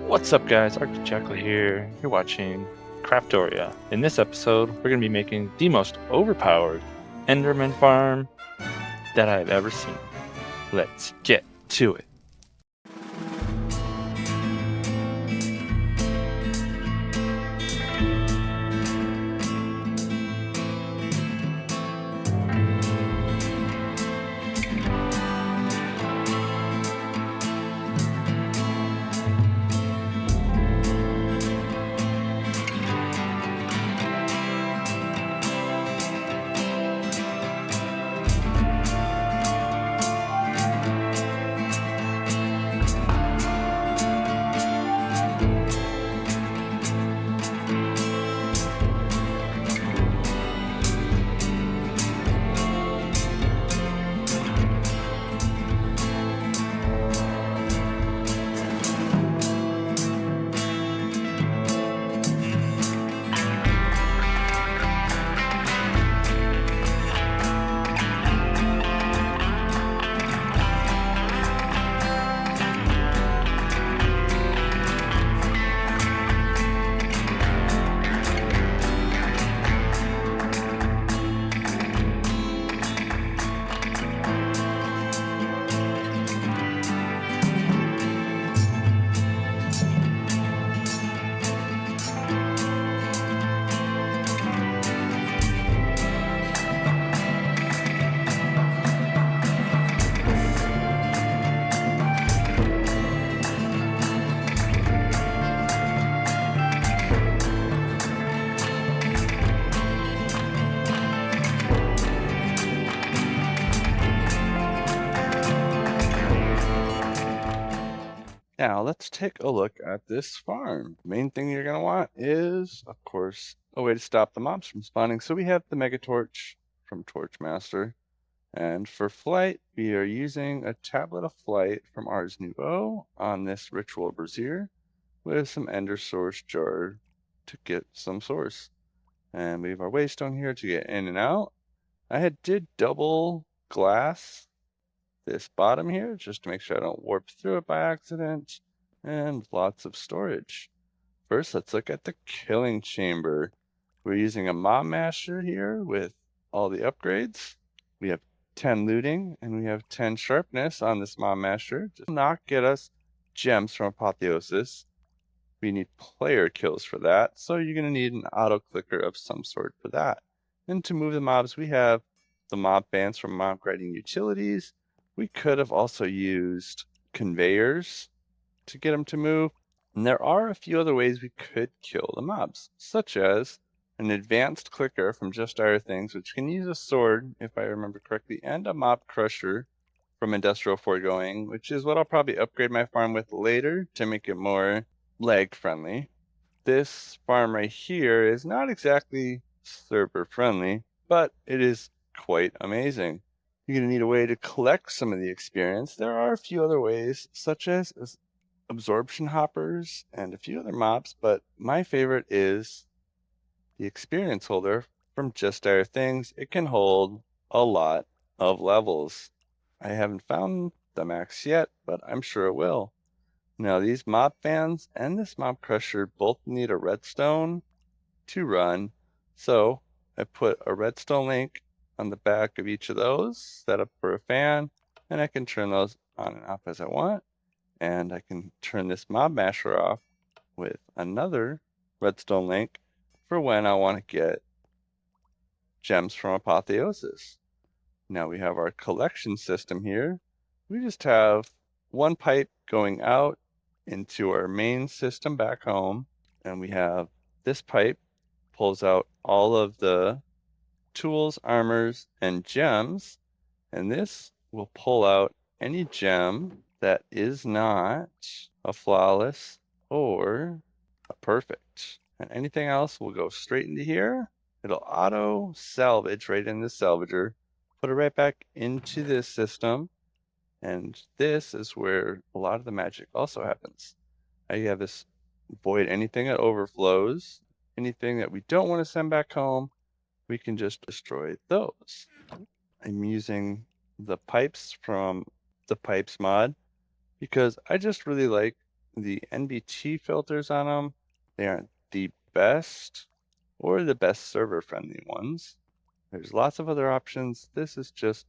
What's up guys, Archjackal here. You're watching Craftoria. In this episode, we're going to be making the most overpowered Enderman farm that I've ever seen. Let's get to it. Now let's take a look at this farm. The main thing you're going to want is, of course, a way to stop the mobs from spawning. So we have the Mega Torch from Torchmaster. And for flight, we are using a tablet of flight from Ars Nouveau on this Ritual Brazier with some Ender Source jar to get some source. And we have our waystone here to get in and out. I did double glass this bottom here just to make sure I don't warp through it by accident, and lots of storage. First, let's look at the killing chamber. We're using a mob masher here with all the upgrades. We have 10 looting and we have 10 sharpness on this mob masher. Just not get us gems from apotheosis. We need player kills for that, so you're going to need an auto clicker of some sort for that. And to move the mobs, we have the mob bands from mob grinding utilities. We could have also used conveyors to get them to move. And there are a few other ways we could kill the mobs, such as an advanced clicker from Just Dire Things, which can use a sword, if I remember correctly, and a mob crusher from Industrial Foregoing, which is what I'll probably upgrade my farm with later to make it more lag friendly. This farm right here is not exactly server friendly, but it is quite amazing. You're going to need a way to collect some of the experience. There are a few other ways, such as absorption hoppers and a few other mobs, but my favorite is the experience holder from Just Dire Things. It can hold a lot of levels. I haven't found the max yet, but I'm sure it will. Now these mob fans and this mob crusher both need a redstone to run, so I put a redstone link on the back of each of those, set up for a fan, and I can turn those on and off as I want. And I can turn this mob masher off with another redstone link for when I want to get gems from apotheosis. Now we have our collection system here. We just have one pipe going out into our main system back home, and we have this pipe pulls out all of the tools, armors, and gems, and this will pull out any gem that is not a flawless or a perfect. And anything else will go straight into here. It'll auto salvage right in the salvager, put it right back into this system, and this is where a lot of the magic also happens. I have this void anything that overflows, anything that we don't want to send back home, we can just destroy those. I'm using the pipes from the pipes mod because I just really like the NBT filters on them, they aren't the best or the best server friendly ones. There's lots of other options. This is just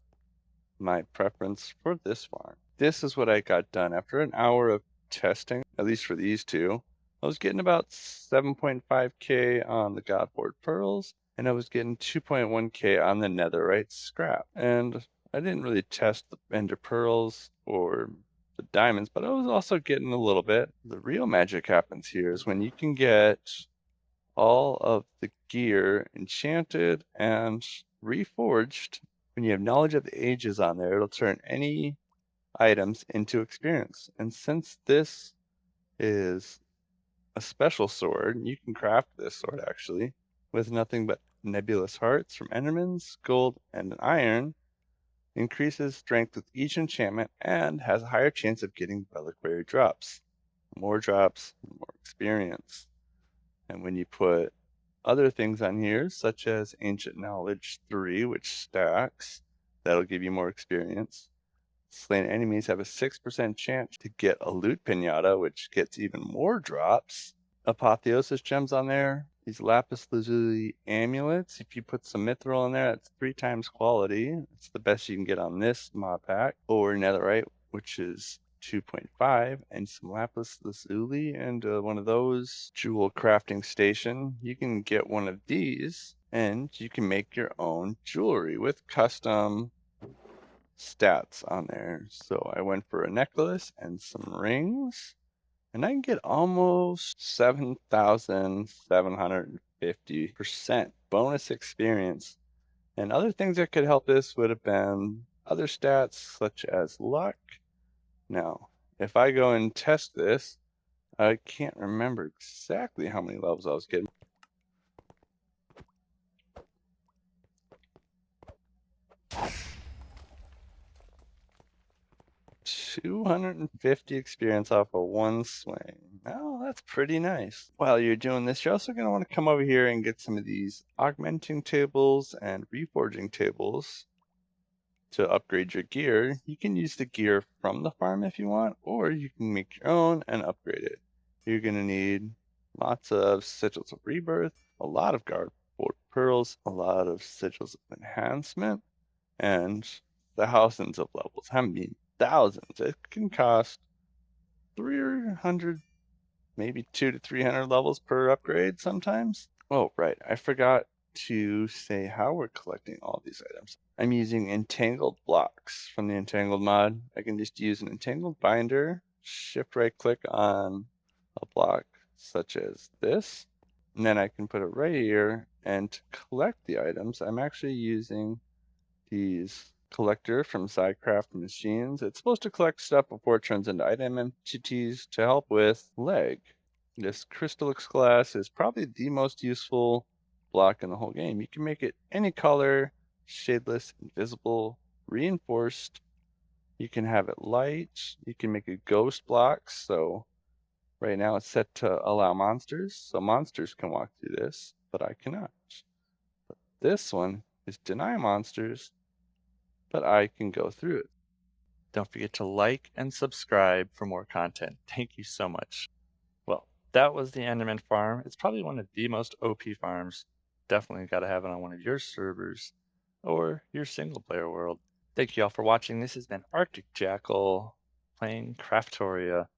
my preference for this farm. This is what I got done after an hour of testing, at least for these two. I was getting about 7.5k on the godforged pearls, and I was getting 2.1k on the netherite scrap. And I didn't really test the ender pearls or the diamonds, but I was also getting a little bit. The real magic happens here is when you can get all of the gear enchanted and reforged. When you have knowledge of the ages on there, it'll turn any items into experience. And since this is a special sword, you can craft this sword actually with nothing but nebulous hearts from endermans, gold, and an iron. Increases strength with each enchantment and has a higher chance of getting reliquary drops. More drops, more experience. And when you put other things on here, such as Ancient Knowledge 3, which stacks, that'll give you more experience. Slain enemies have a 6% chance to get a loot pinata, which gets even more drops. Apotheosis gems on there. These lapis lazuli amulets, if you put some mithril in there, that's 3 times quality. It's the best you can get on this mod pack. Or netherite, which is 2.5, and some lapis lazuli and one of those jewel crafting station. You can get one of these and you can make your own jewelry with custom stats on there. So I went for a necklace and some rings, and I can get almost 7,750% bonus experience. And other things that could help this would have been other stats such as luck. Now, if I go and test this, I can't remember exactly how many levels I was getting. 250 experience off of one swing. Oh, that's pretty nice. While you're doing this, you're also going to want to come over here and get some of these augmenting tables and reforging tables to upgrade your gear. You can use the gear from the farm if you want, or you can make your own and upgrade it. You're going to need lots of sigils of rebirth, a lot of guard pearls, a lot of sigils of enhancement, and thousands of levels. I mean, thousands. It can cost 300, maybe 200 to 300 levels per upgrade sometimes. Oh, right. I forgot to say how we're collecting all these items. I'm using entangled blocks from the entangled mod. I can just use an entangled binder, shift right click on a block such as this, and then I can put it right here. And to collect the items, I'm actually using these collector from Sidecraft Machines. It's supposed to collect stuff before it turns into item entities to help with leg. This crystallix glass is probably the most useful block in the whole game. You can make it any color, shadeless, invisible, reinforced. You can have it light. You can make a ghost block. So right now it's set to allow monsters. So monsters can walk through this, but I cannot. But this one is deny monsters, but I can go through it. Don't forget to like and subscribe for more content. Thank you so much. Well, that was the Enderman farm. It's probably one of the most OP farms. Definitely got to have it on one of your servers or your single player world. Thank you all for watching. This has been Arctic Jackal playing Craftoria.